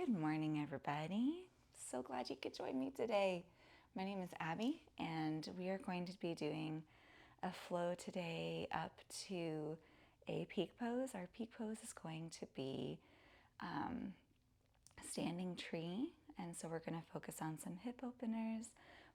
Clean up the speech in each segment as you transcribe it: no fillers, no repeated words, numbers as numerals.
Good morning, everybody. So glad you could join me today. My name is Abby, and we are going to be doing a flow today up to a peak pose. Our peak pose is going to be standing tree, and so we're going to focus on some hip openers,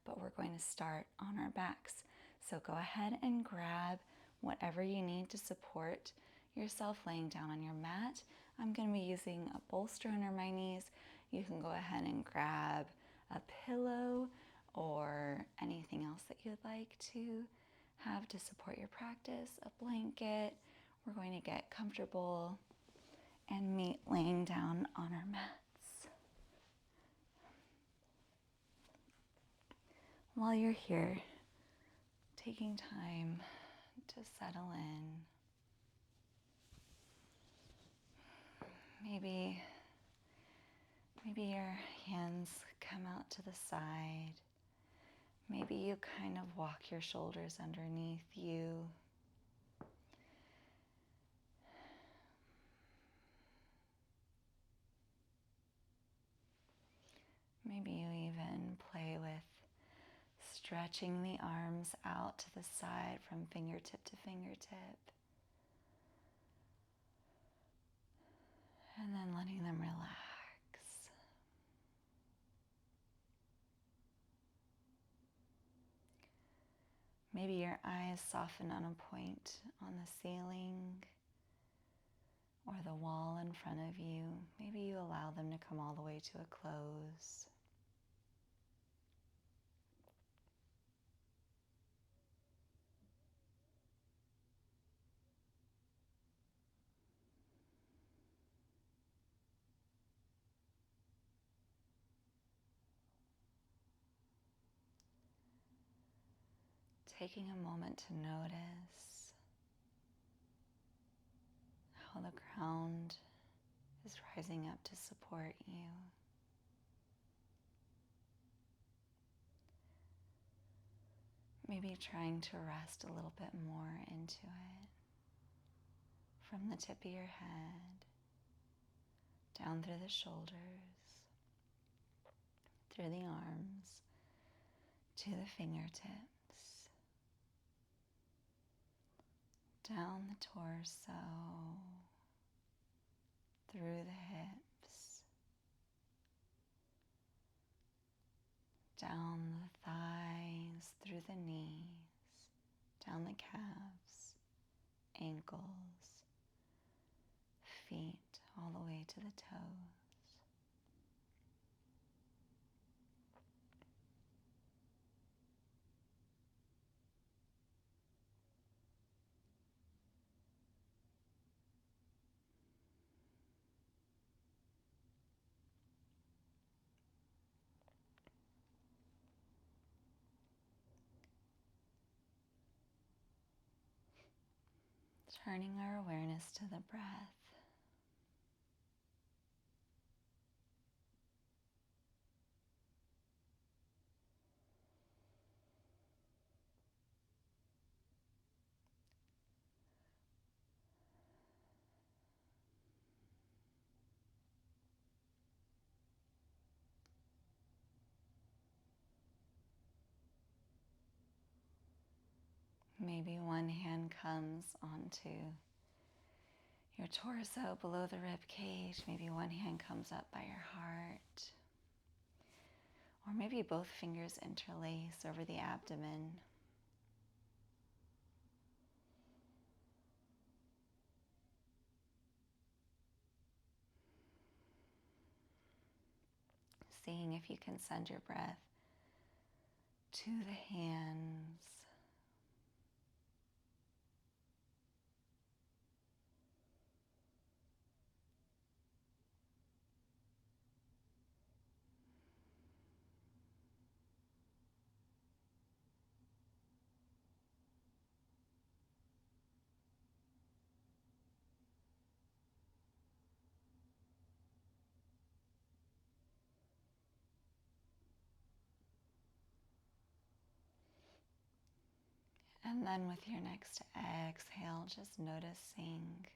but we're going to start on our backs. So go ahead and grab whatever you need to support yourself laying down on your mat. I'm going to be using a bolster under my knees. You can go ahead and grab a pillow or anything else that you'd like to have to support your practice, a blanket. We're going to get comfortable and meet laying down on our mats. While you're here, taking time to settle in, maybe your hands come out to the side. Maybe you kind of walk your shoulders underneath you. Maybe you even play with stretching the arms out to the side from fingertip to fingertip. And then letting them relax. Maybe your eyes soften on a point on the ceiling or the wall in front of you. Maybe you allow them to come all the way to a close. Taking a moment to notice how the ground is rising up to support you. Maybe trying to rest a little bit more into it. From the tip of your head, down through the shoulders, through the arms, to the fingertips, down the torso, through the hips, down the thighs, through the knees, down the calves, ankles, feet, all the way to the toes. Turning our awareness to the breath. Maybe one hand comes onto your torso below the rib cage. Maybe one hand comes up by your heart. Or maybe both fingers interlace over the abdomen. Seeing if you can send your breath to the hands. And then with your next exhale, just noticing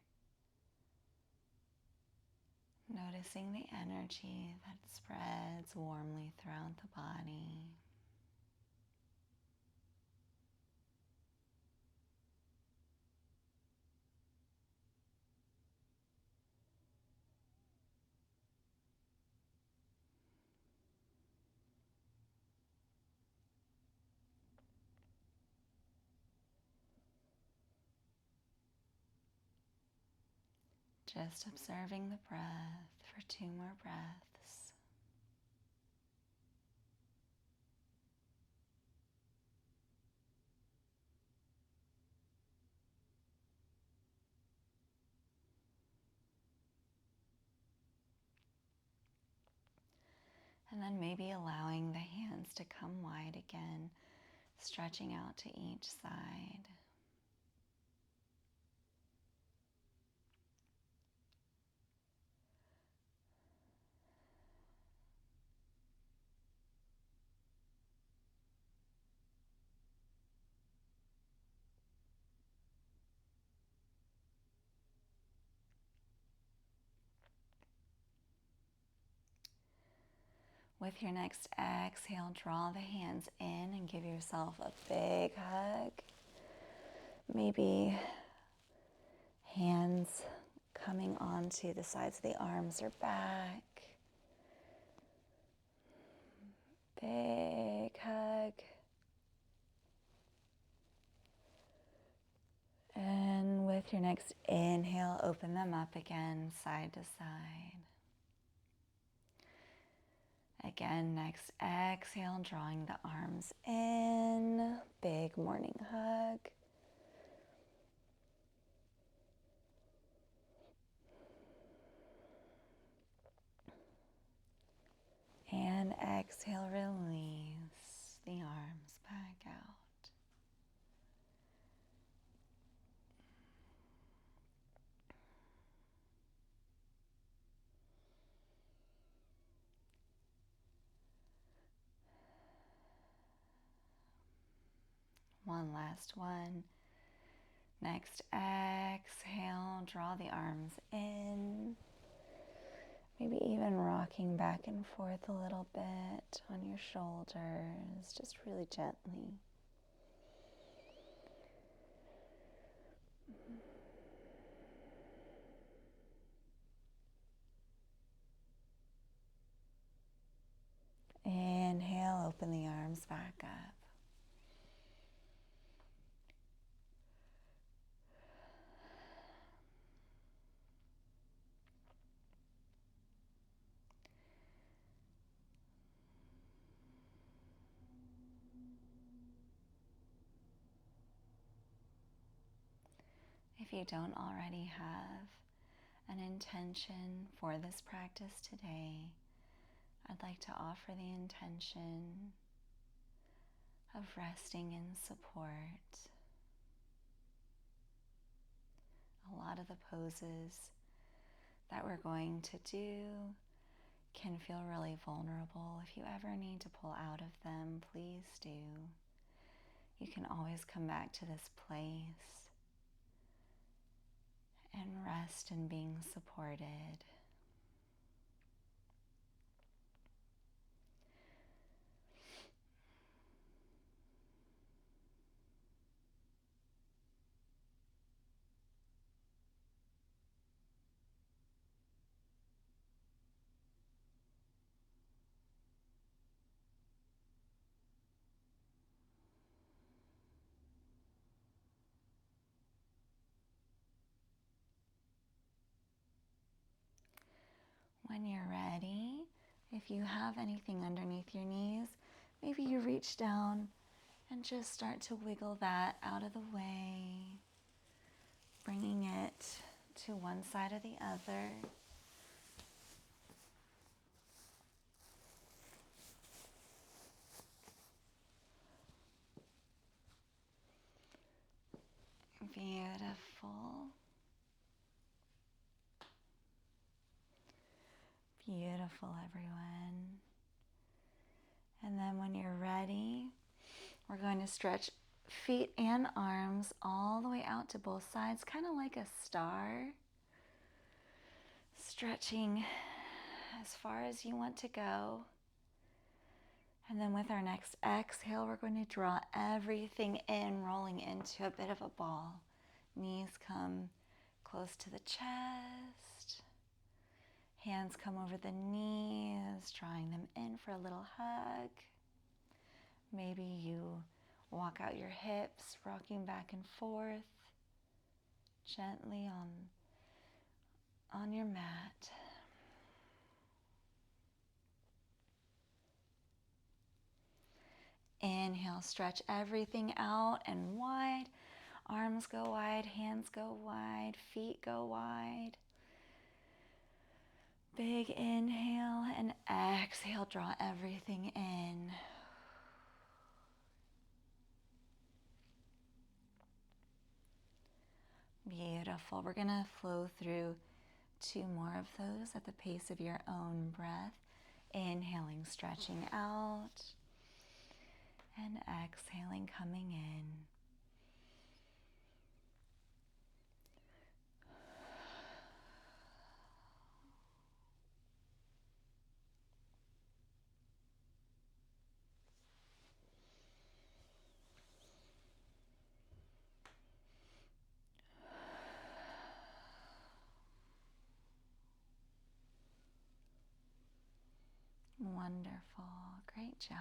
Noticing the energy that spreads warmly throughout the body. Just observing the breath for 2 more breaths. And then maybe allowing the hands to come wide again, stretching out to each side. With your next exhale, draw the hands in and give yourself a big hug. Maybe hands coming onto the sides of the arms or back. Big hug. And with your next inhale, open them up again, side to side. Again, next exhale, drawing the arms in. Big morning hug. And exhale, release the arms back out. One last one. Next exhale, draw the arms in. Maybe even rocking back and forth a little bit on your shoulders, just really gently. Inhale, open the arms back up. If you don't already have an intention for this practice today, I'd like to offer the intention of resting in support. A lot of the poses that we're going to do can feel really vulnerable. If you ever need to pull out of them, please do. You can always come back to this place and rest in being supported. When you're ready, if you have anything underneath your knees, maybe you reach down and just start to wiggle that out of the way, bringing it to one side or the other. Beautiful. Beautiful, everyone. And then when you're ready, we're going to stretch feet and arms all the way out to both sides, kind of like a star. Stretching as far as you want to go. And then with our next exhale, we're going to draw everything in, rolling into a bit of a ball. Knees come close to the chest. Hands come over the knees, drawing them in for a little hug. Maybe you walk out your hips, rocking back and forth gently on your mat. Inhale, stretch everything out and wide. Arms go wide, hands go wide, feet go wide. Big inhale and exhale, draw everything in. Beautiful. We're going to flow through 2 more of those at the pace of your own breath. Inhaling, stretching out, and exhaling, coming in. Wonderful. Great job.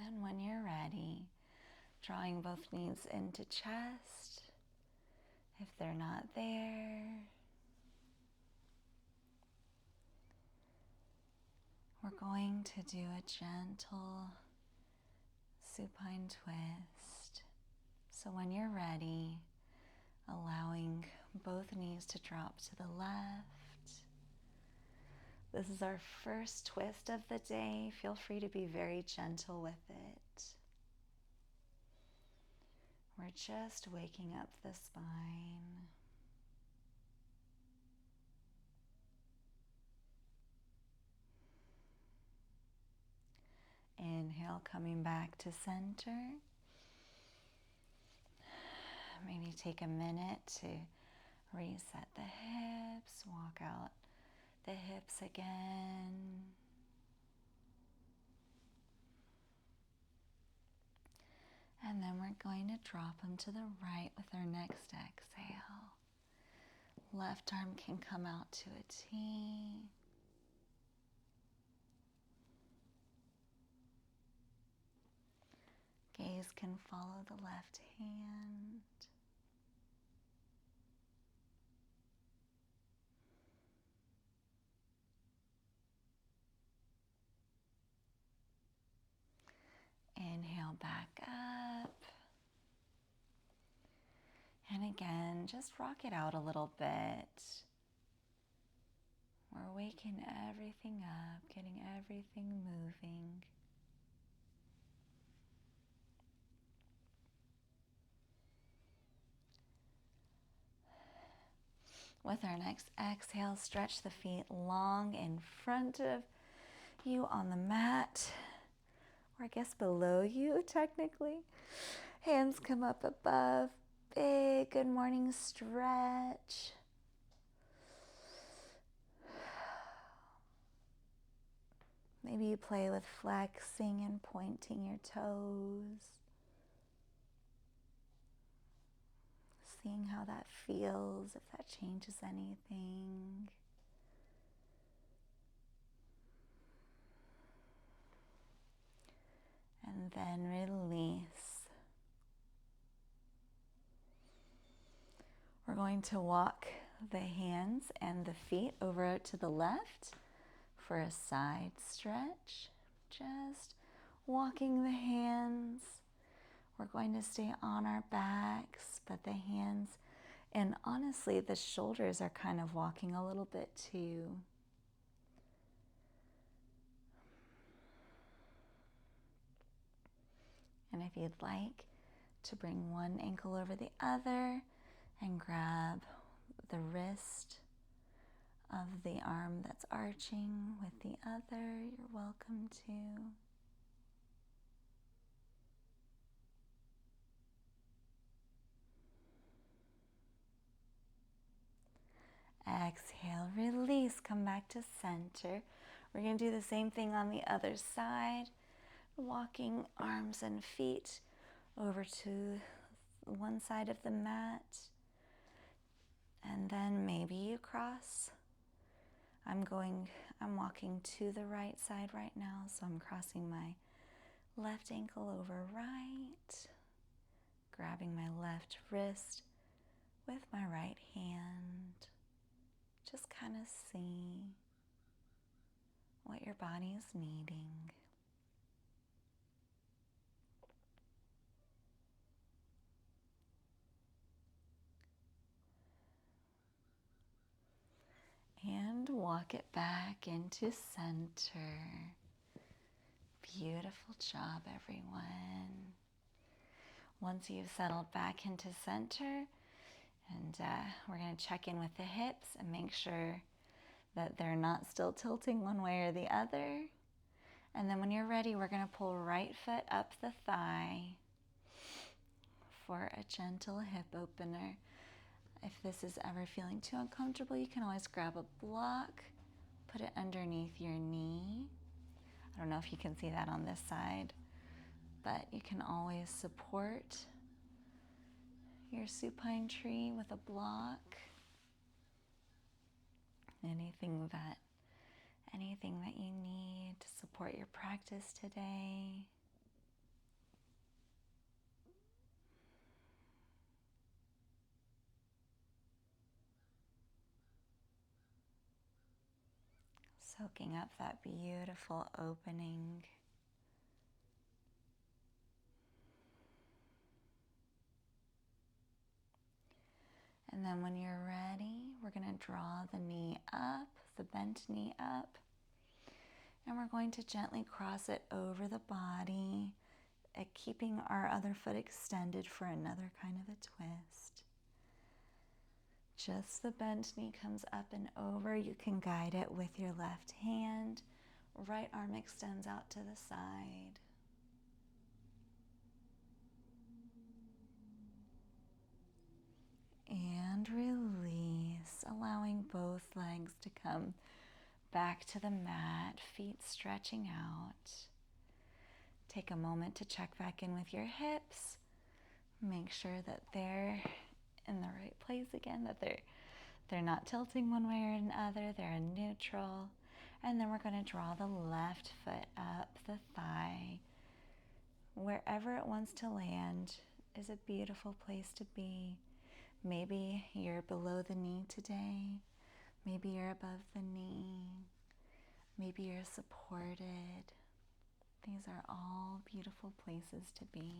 And when you're ready, drawing both knees into chest. If they're not there, we're going to do a gentle supine twist. So when you're ready, allowing both knees to drop to the left. This is our first twist of the day. Feel free to be very gentle with it. We're just waking up the spine. Inhale, coming back to center. Maybe take a minute to reset the hips, walk out the hips again. And then we're going to drop them to the right with our next exhale. Left arm can come out to a T. Gaze can follow the left hand. Inhale back up. And again, just rock it out a little bit. We're waking everything up, getting everything moving. With our next exhale, stretch the feet long in front of you on the mat, or I guess below you technically. Hands come up above. Big good morning stretch. Maybe you play with flexing and pointing your toes. Seeing how that feels, if that changes anything. And then release. We're going to walk the hands and the feet over to the left for a side stretch. Just walking the hands. We're going to stay on our backs, but the hands, and honestly, the shoulders are kind of walking a little bit too. And if you'd like to bring one ankle over the other and grab the wrist of the arm that's arching with the other, you're welcome to. exhale, release, come back to center. We're going to do the same thing on the other side, walking arms and feet over to one side of the mat, and then maybe you cross. I'm walking to the right side right now, so I'm crossing my left ankle over right, grabbing my left wrist with my right hand. Just kind of see what your body is needing. And walk it back into center. Beautiful job, everyone. Once you've settled back into center, and we're going to check in with the hips and make sure that they're not still tilting one way or the other. And then when you're ready, we're going to pull right foot up the thigh for a gentle hip opener. If this is ever feeling too uncomfortable, you can always grab a block, put it underneath your knee. I don't know if you can see that on this side, but you can always support your supine tree with a block. Anything that you need to support your practice today. Soaking up that beautiful opening. And then when you're ready, we're going to draw the knee up, the bent knee up. And we're going to gently cross it over the body, keeping our other foot extended for another kind of a twist. Just the bent knee comes up and over. You can guide it with your left hand. Right arm extends out to the side. And release, allowing both legs to come back to the mat, feet stretching out. Take a moment to check back in with your hips. Make sure that they're in the right place again, that they're not tilting one way or another, they're in neutral. And then we're going to draw the left foot up the thigh. Wherever it wants to land is a beautiful place to be. Maybe you're below the knee today. Maybe you're above the knee. Maybe you're supported. These are all beautiful places to be.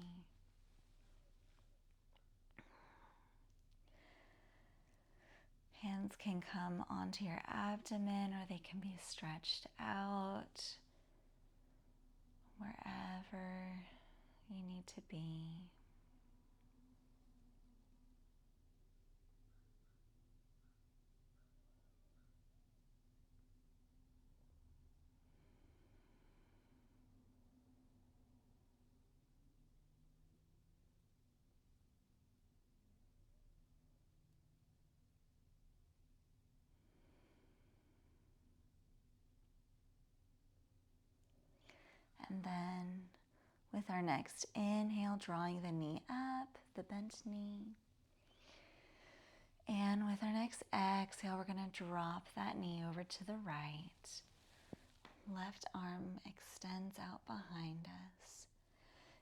Hands can come onto your abdomen or they can be stretched out wherever you need to be. And then with our next inhale, drawing the knee up, the bent knee. And with our next exhale, we're going to drop that knee over to the right. Left arm extends out behind us.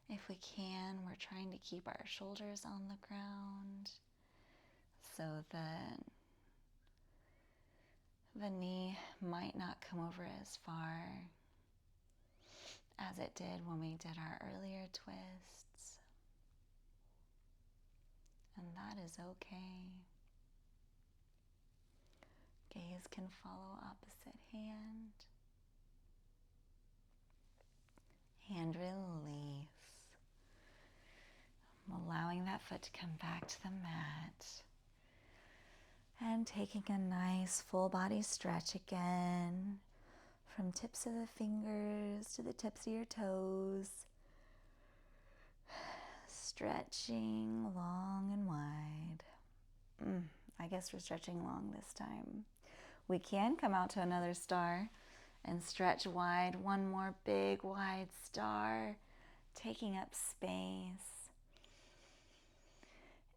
If we can, we're trying to keep our shoulders on the ground so that the knee might not come over as far as it did when we did our earlier twists. And that is okay. Gaze can follow opposite hand. And release. Allowing that foot to come back to the mat. And taking a nice full body stretch again. From tips of the fingers to the tips of your toes. Stretching long and wide. I guess we're stretching long this time. We can come out to another star and stretch wide. One more big wide star, taking up space.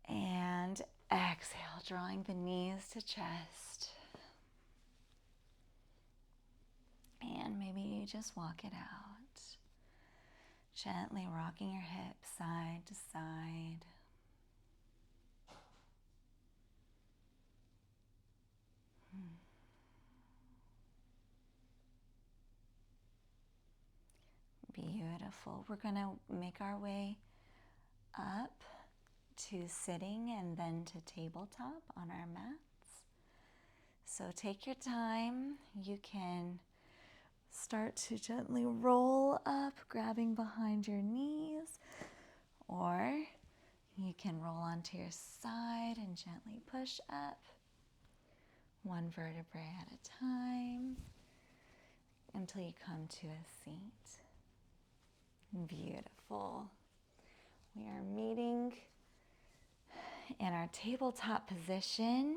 And exhale, drawing the knees to chest. And maybe you just walk it out. Gently rocking your hips side to side. Beautiful. We're going to make our way up to sitting and then to tabletop on our mats. So take your time. You can start to gently roll up, grabbing behind your knees, or you can roll onto your side and gently push up, one vertebrae at a time, until you come to a seat. Beautiful. We are meeting in our tabletop position.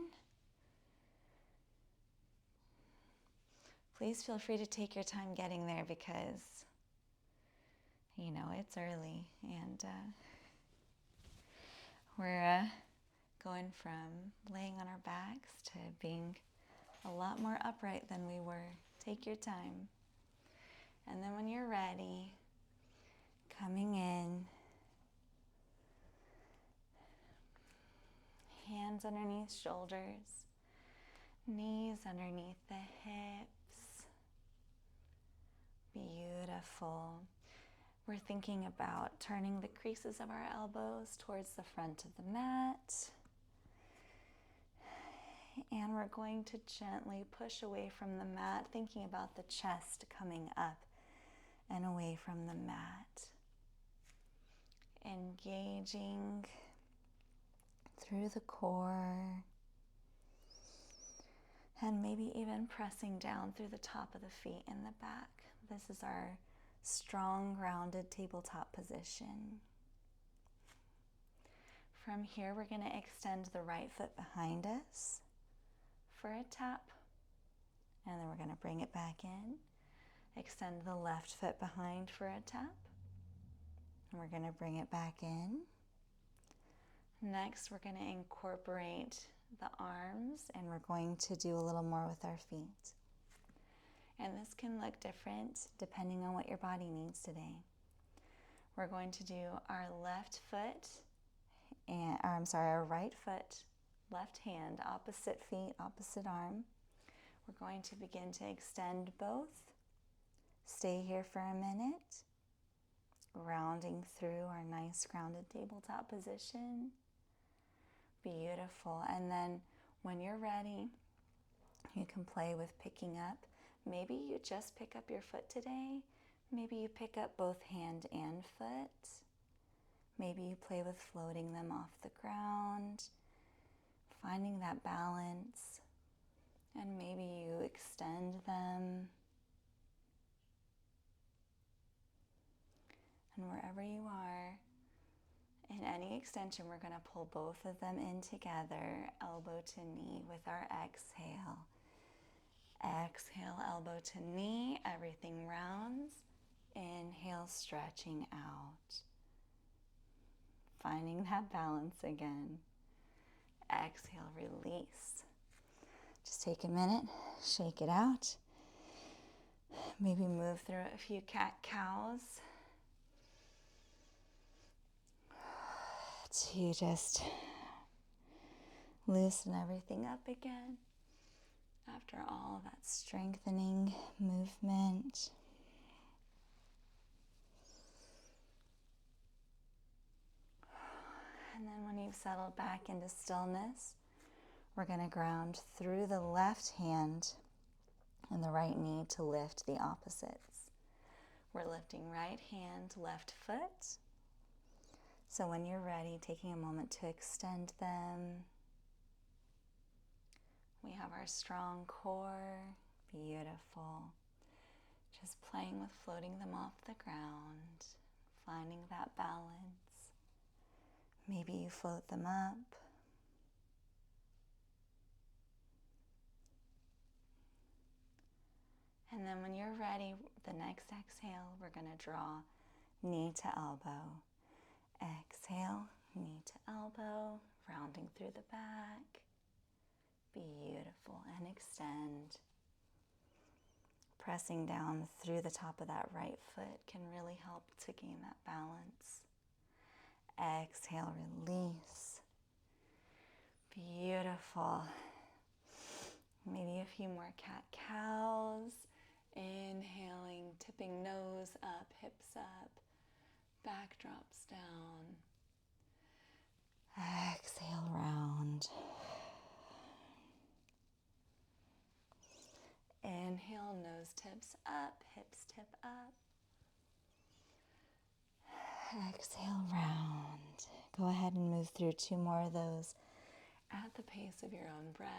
Please feel free to take your time getting there because, you know, it's early and we're going from laying on our backs to being a lot more upright than we were. Take your time. And then when you're ready, coming in, hands underneath shoulders, knees underneath the hips. Beautiful. We're thinking about turning the creases of our elbows towards the front of the mat. And we're going to gently push away from the mat, thinking about the chest coming up and away from the mat. Engaging through the core. And maybe even pressing down through the top of the feet in the back. This is our strong, grounded tabletop position. From here, we're going to extend the right foot behind us for a tap. And then we're going to bring it back in. Extend the left foot behind for a tap. And we're going to bring it back in. Next, we're going to incorporate the arms, and we're going to do a little more with our feet. And this can look different depending on what your body needs today. We're going to do our left foot, our right foot, left hand, opposite feet, opposite arm. We're going to begin to extend both. Stay here for a minute, rounding through our nice grounded tabletop position. Beautiful. And then when you're ready, you can play with picking up. Maybe you just pick up your foot today. Maybe you pick up both hand and foot. Maybe you play with floating them off the ground, finding that balance. And maybe you extend them. And wherever you are, in any extension, we're going to pull both of them in together, elbow to knee with our exhale. Exhale, elbow to knee, everything rounds. Inhale, stretching out. Finding that balance again. Exhale, release. Just take a minute, shake it out. Maybe move through a few cat-cows to just loosen everything up again after all that strengthening movement. And then when you've settled back into stillness, we're going to ground through the left hand and the right knee to lift the opposites. We're lifting right hand, left foot. So when you're ready, taking a moment to extend them. We have our strong core, beautiful. Just playing with floating them off the ground, finding that balance. Maybe you float them up. And then when you're ready, the next exhale, we're going to draw knee to elbow. Exhale, knee to elbow, rounding through the back. Beautiful. And extend. Pressing down through the top of that right foot can really help to gain that balance. Exhale, release. Beautiful. Maybe a few more cat-cows. Inhaling, tipping nose up, hips up, back drops down. Exhale, round. Inhale, nose tips up, hips tip up. Exhale, round. Go ahead and move through 2 more of those at the pace of your own breath.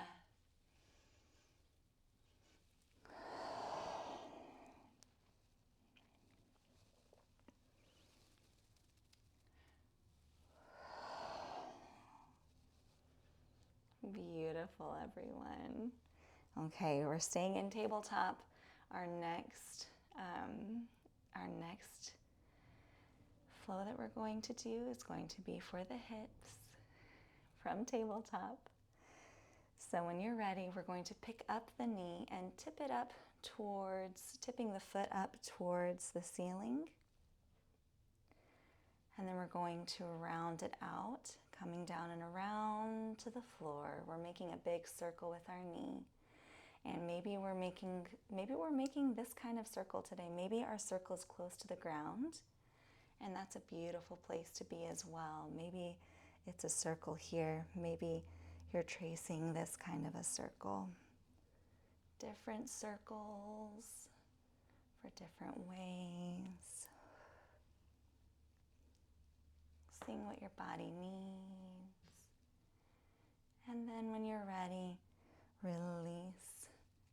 Beautiful, everyone. Okay, we're staying in tabletop. Our next flow that we're going to do is going to be for the hips from tabletop. So when you're ready, we're going to pick up the knee and tip it up towards, tipping the foot up towards the ceiling. And then we're going to round it out, coming down and around to the floor. We're making a big circle with our knee. And maybe we're making this kind of circle today. Maybe our circle is close to the ground, and that's a beautiful place to be as well. Maybe it's a circle here. Maybe you're tracing this kind of a circle. Different circles for different ways. Seeing what your body needs. And then when you're ready, release.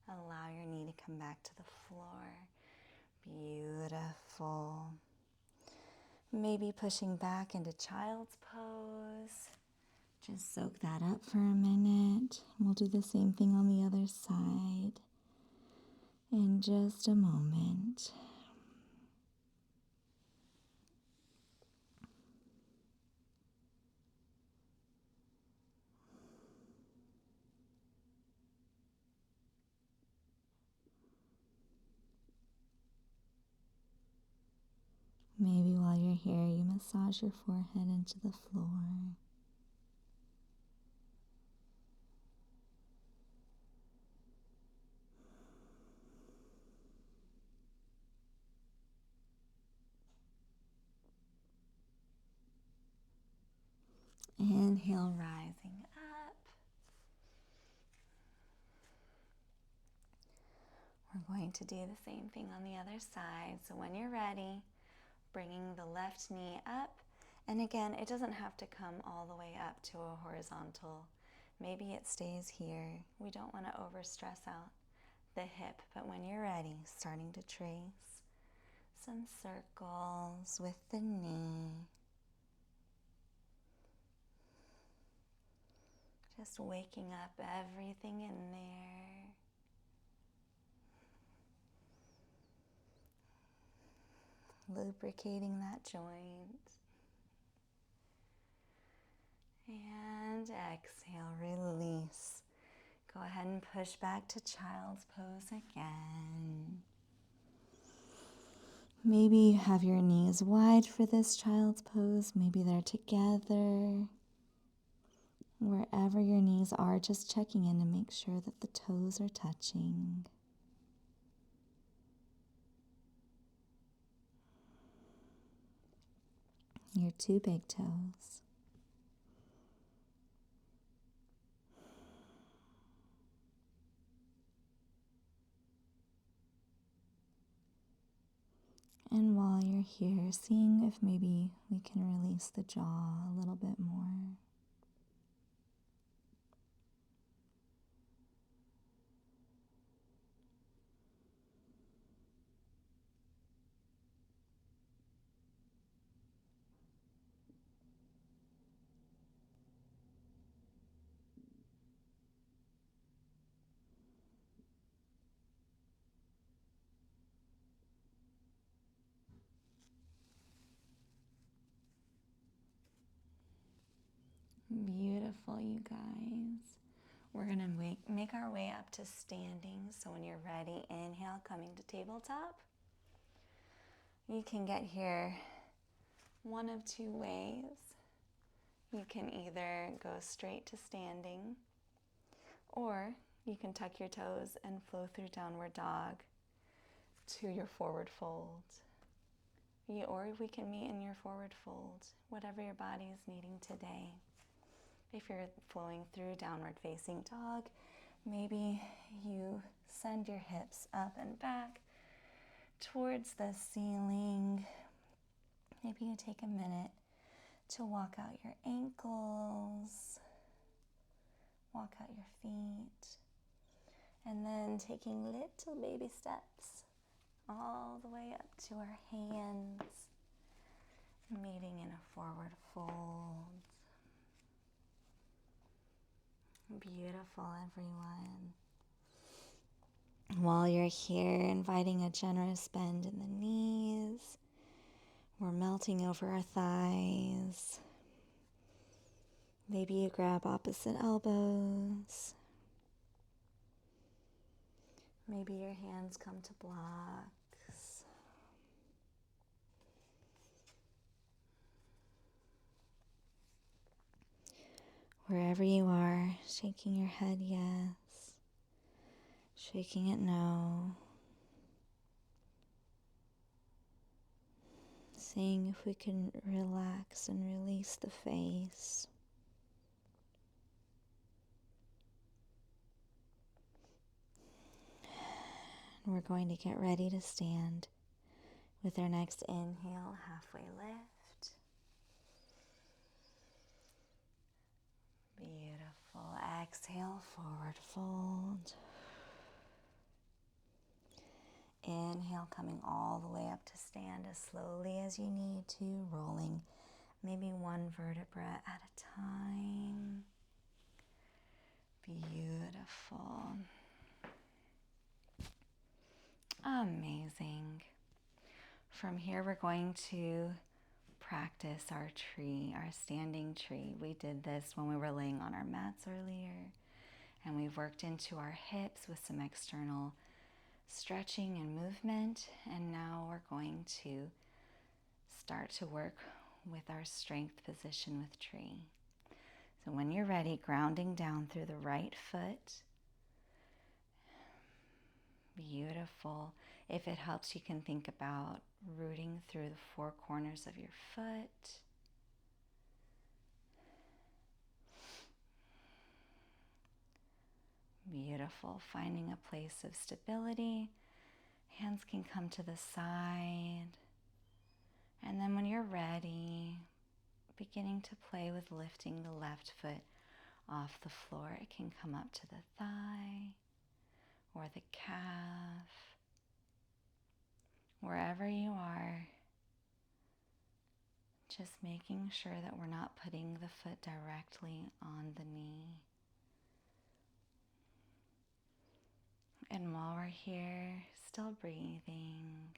Allow your knee to come back to the floor. Beautiful. Maybe pushing back into child's pose. Just soak that up for a minute. We'll do the same thing on the other side in just a moment. Maybe while you're here, you massage your forehead into the floor. Inhale, rising up. We're going to do the same thing on the other side. So when you're ready, bringing the left knee up. And again, it doesn't have to come all the way up to a horizontal. Maybe it stays here. We don't want to overstress out the hip, but when you're ready, starting to trace some circles with the knee. Just waking up everything in there. Lubricating that joint. And exhale, release. Go ahead and push back to child's pose again. Maybe you have your knees wide for this child's pose. Maybe they're together. Wherever your knees are, just checking in to make sure that the toes are touching. Your 2 big toes. And while you're here, seeing if maybe we can release the jaw a little bit more. Beautiful, you guys. We're going to make our way up to standing. So when you're ready, inhale, coming to tabletop. You can get here one of two ways. You can either go straight to standing, or you can tuck your toes and flow through downward dog to your forward fold. Or we can meet in your forward fold, whatever your body is needing today. If you're flowing through downward facing dog, maybe you send your hips up and back towards the ceiling. Maybe you take a minute to walk out your ankles, walk out your feet, and then taking little baby steps all the way up to our hands, meeting in a forward fold. Beautiful, everyone. While you're here, inviting a generous bend in the knees. We're melting over our thighs. Maybe you grab opposite elbows. Maybe your hands come to blocks. Wherever you are, shaking your head yes, shaking it no. Seeing if we can relax and release the face. And we're going to get ready to stand with our next inhale, halfway lift. Beautiful. Exhale, forward fold. Inhale, coming all the way up to stand as slowly as you need to, rolling maybe one vertebra at a time. Beautiful. Amazing. From here, we're going to practice our tree, our standing tree. We did this when we were laying on our mats earlier, and we've worked into our hips with some external stretching and movement, and now we're going to start to work with our strength position with tree. So when you're ready, grounding down through the right foot. Beautiful. If it helps, you can think about rooting through the four corners of your foot. Beautiful. Finding a place of stability. Hands can come to the side. And then when you're ready, beginning to play with lifting the left foot off the floor. It can come up to the thigh or the calf. Wherever you are, just making sure that we're not putting the foot directly on the knee. And while we're here, still breathing,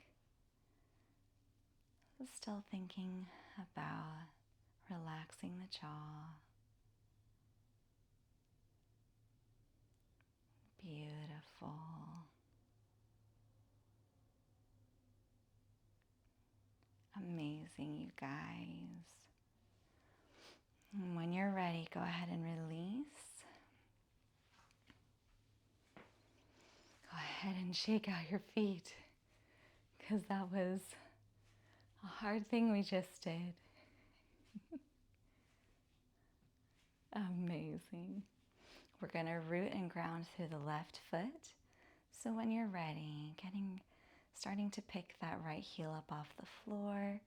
still thinking about relaxing the jaw. Beautiful. Amazing, you guys. And when you're ready, go ahead and release. Go ahead and shake out your feet, because that was a hard thing we just did. Amazing. We're going to root and ground through the left foot. So when you're ready, starting to pick that right heel up off the floor.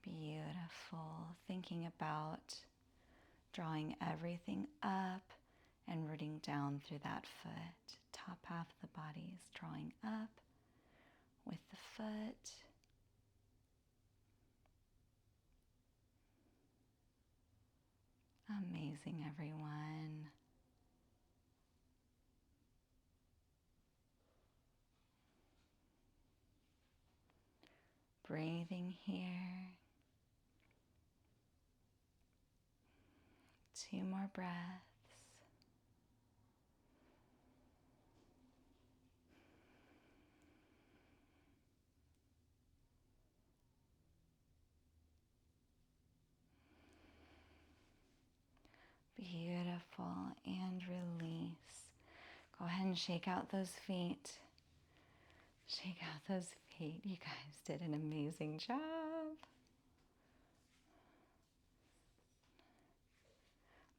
Beautiful. Thinking about drawing everything up and rooting down through that foot. Top half of the body is drawing up with the foot. Amazing, everyone. Breathing here. few more breaths. Beautiful. And release. Go ahead and shake out those feet. Shake out those feet. You guys did an amazing job.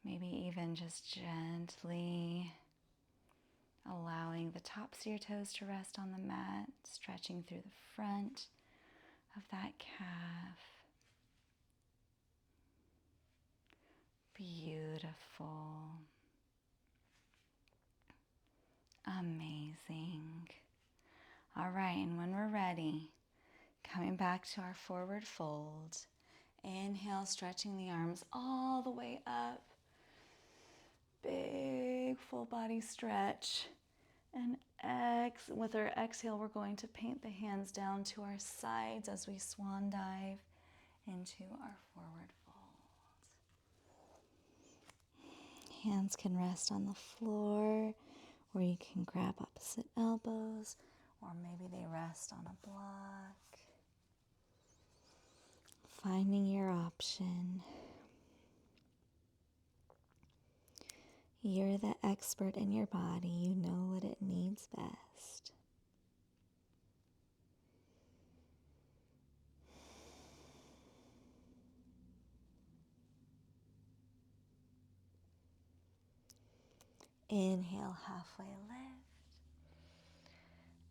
Maybe even just gently allowing the tops of your toes to rest on the mat, stretching through the front of that calf. Beautiful. Amazing. All right, and when we're ready, coming back to our forward fold. Inhale, stretching the arms all the way up. Big full body stretch. And with our exhale, we're going to paint the hands down to our sides as we swan dive into our forward fold. Hands can rest on the floor, or you can grab opposite elbows, or maybe they rest on a block. Finding your option. You're the expert in your body. You know what it needs best. Inhale, halfway lift.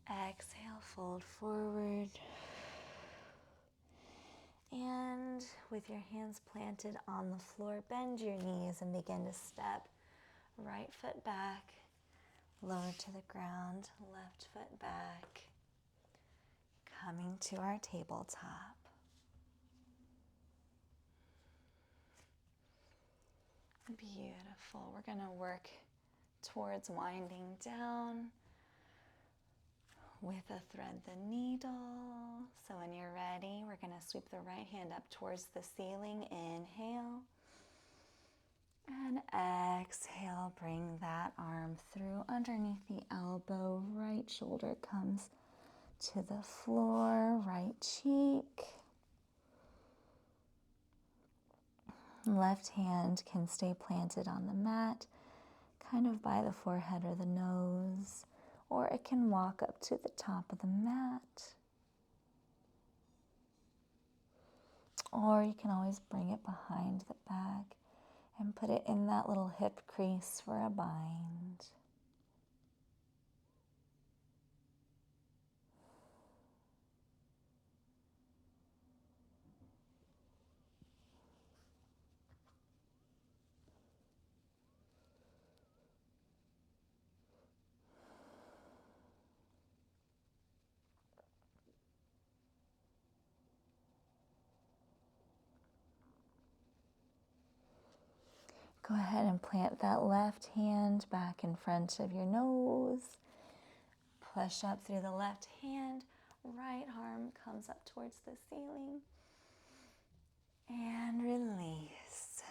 Exhale, fold forward. And with your hands planted on the floor, bend your knees and begin to step right foot back, lower to the ground, left foot back, coming to our tabletop. Beautiful. We're going to work towards winding down with a thread the needle. So when you're ready, we're going to sweep the right hand up towards the ceiling. Inhale. And exhale, bring that arm through underneath the elbow. Right shoulder comes to the floor, right cheek. Left hand can stay planted on the mat, kind of by the forehead or the nose, or it can walk up to the top of the mat. Or you can always bring it behind the back and put it in that little hip crease for a bind. Go ahead and plant that left hand back in front of your nose. Push up through the left hand. Right arm comes up towards the ceiling. And release.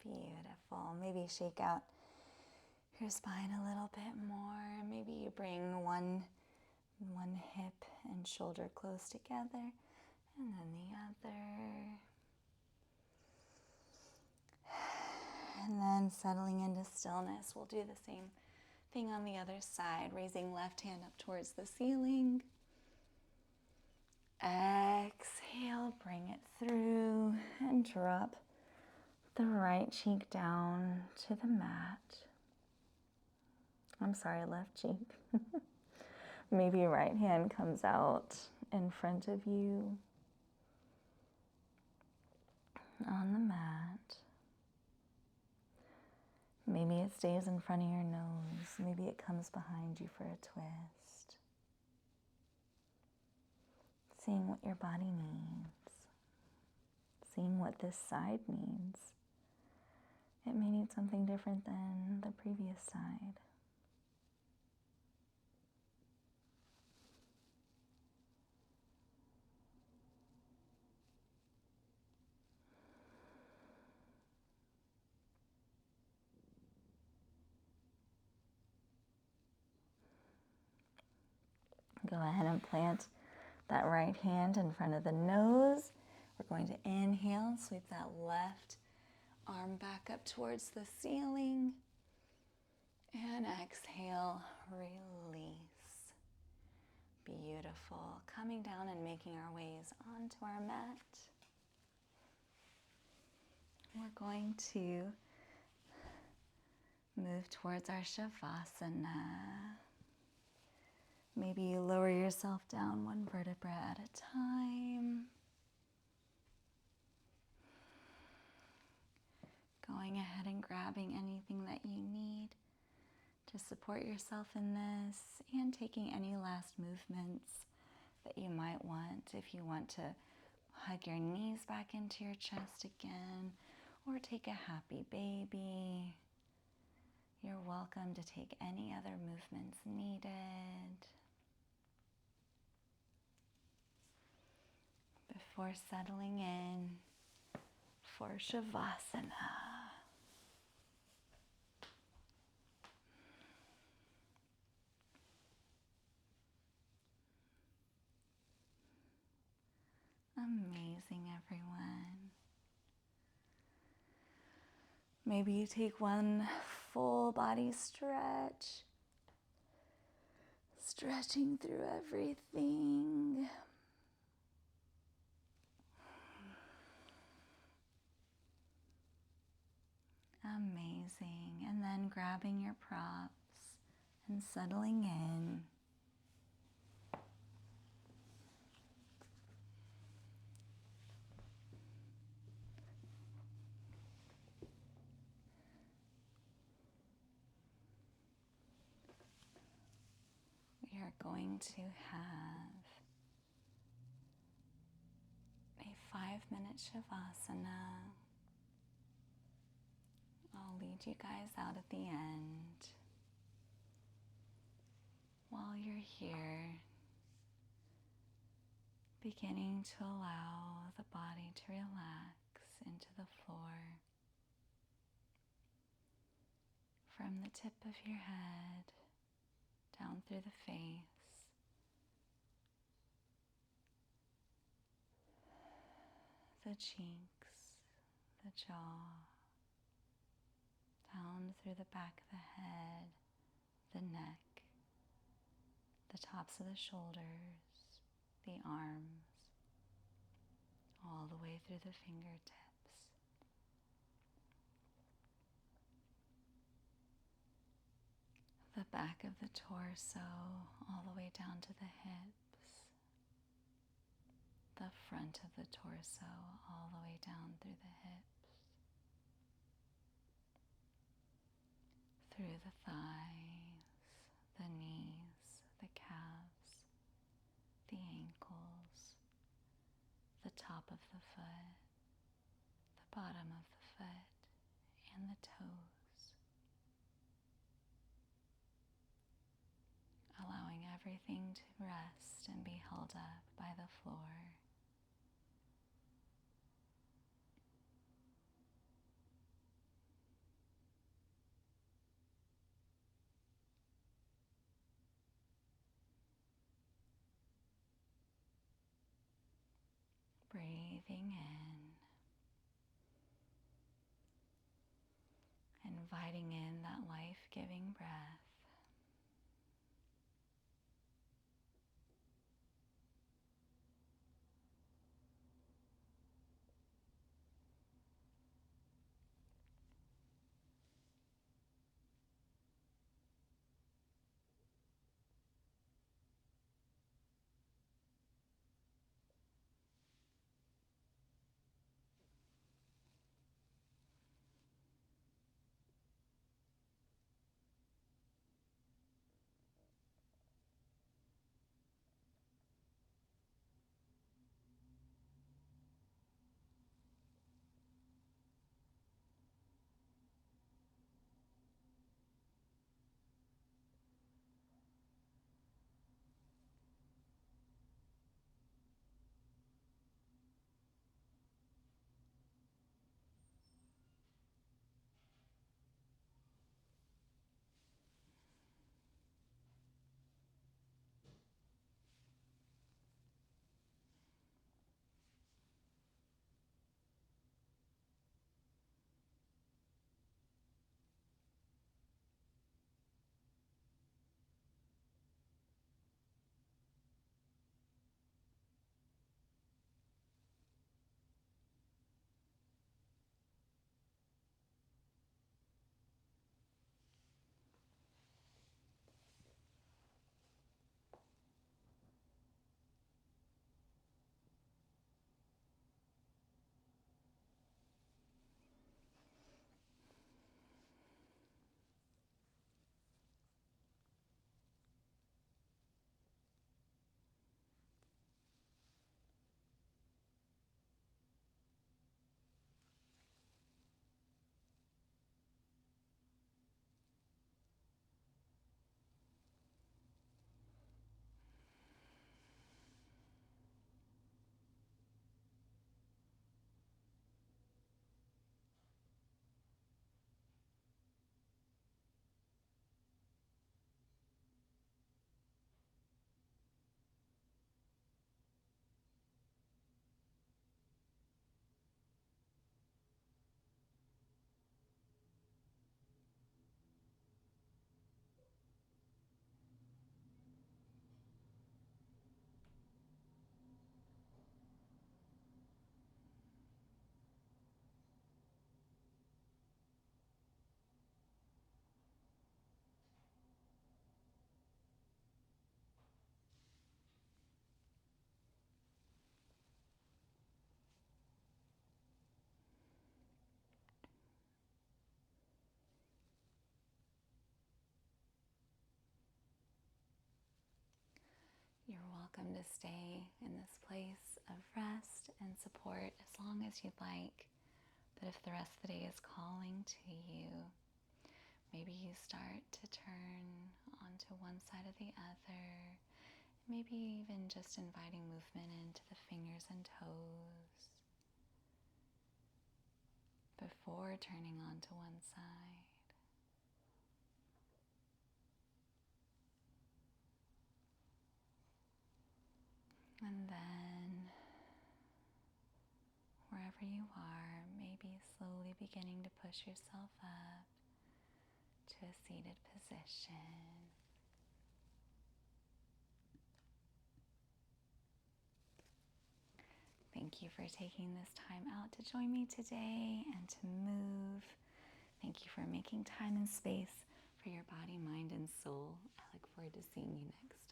Beautiful. Maybe shake out your spine a little bit more. Maybe you bring one hip and shoulder close together, and then the other. And then settling into stillness, we'll do the same thing on the other side, raising left hand up towards the ceiling. Exhale, bring it through and drop the right cheek down to the mat. I'm sorry, left cheek. Maybe right hand comes out in front of you on the mat. Maybe it stays in front of your nose. Maybe it comes behind you for a twist. Seeing what your body needs. Seeing what this side needs. It may need something different than the previous side. ahead and plant that right hand in front of the nose. We're going to inhale, sweep that left arm back up towards the ceiling. And exhale, release. Beautiful. Coming down and making our ways onto our mat. We're going to move towards our Shavasana. Maybe you lower yourself down one vertebra at a time. Going ahead and grabbing anything that you need to support yourself in this, and taking any last movements that you might want. If you want to hug your knees back into your chest again, or take a happy baby, you're welcome to take any other movements needed. Before settling in for Shavasana. Amazing, everyone. Maybe you take one full body stretch, stretching through everything. Amazing. And then grabbing your props and settling in. We are going to have a 5-minute Shavasana. I'll lead you guys out at the end. While you're here, beginning to allow the body to relax into the floor. From the tip of your head, down through the face, the cheeks, the jaw, down through the back of the head, the neck, the tops of the shoulders, the arms, all the way through the fingertips. The back of the torso, all the way down to the hips. The front of the torso, all the way down through the hips. Through the thighs, the knees, the calves, the ankles, the top of the foot, the bottom of the foot, and the toes. Allowing everything to rest and be held up by the floor. Breathing in, inviting in that life-giving breath. welcome to stay in this place of rest and support as long as you'd like. But if the rest of the day is calling to you, maybe you start to turn onto one side or the other. Maybe even just inviting movement into the fingers and toes before turning onto one side. And then, wherever you are, maybe slowly beginning to push yourself up to a seated position. Thank you for taking this time out to join me today and to move. Thank you for making time and space for your body, mind, and soul. I look forward to seeing you next.